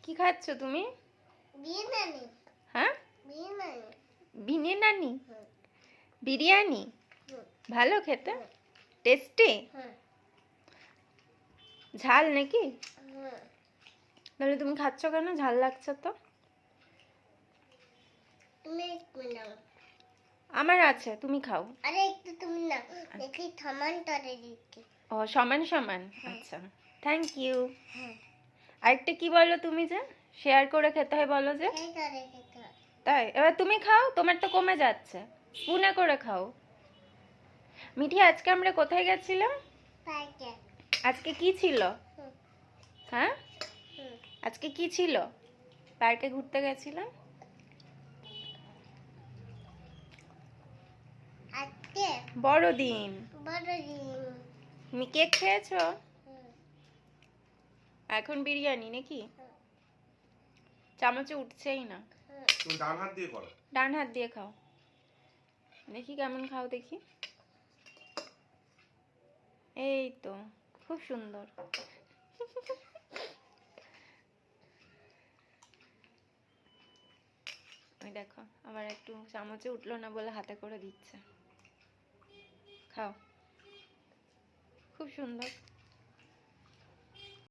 কি খাচ্ছ তুমি? বিরিয়ানি। হ্যাঁ, বিরিয়ানি। বিরিয়ানি। হুম। বিরিয়ানি হুম। ভালো খেতে, হুম। টেস্টি। হুম। ঝাল নাকি? হুম। তাহলে তুমি খাচ্ছ কেন? ঝাল লাগছে তো। তুমি একটু নাও। আমার আছে, তুমি খাও। আরে একটু তুমি নাও, দেখি সমান তরে দিচ্ছি। ও সমান সমান, হ্যাঁ। আচ্ছা থ্যাংক ইউ। হ্যাঁ, আরেকটা কি বলো তুমি, যে শেয়ার করে খেতে হয় বলো যে? সেই তরে খেতে হয়। তাই এবার তুমি খাও, তোমার তো কমে যাচ্ছে, স্পুনে করে খাও। মিঠি, আজকে আমরা কোথায় গেছিলাম? পাইকে। আজকে কি ছিল? হুম। হ্যাঁ, হুম। আজকে কি ছিল? পার্কে ঘুরতে গেছিলাম। আজকে বড়দিন। বড়দিন। তুমি কেক খেয়েছো? হুম। এখন বিরিয়ানি নাকি? হুম। চামচে উঠছেই না। হুম। তুমি ডান হাত দিয়ে করো। ডান হাত দিয়ে খাও, দেখি কেমন খাও দেখি। এই তো, খুব সুন্দর। ওই দেখো, আবার একটু চামচে উঠলো না বলে হাতে করে দিচ্ছে। খাও, খুব সুন্দর।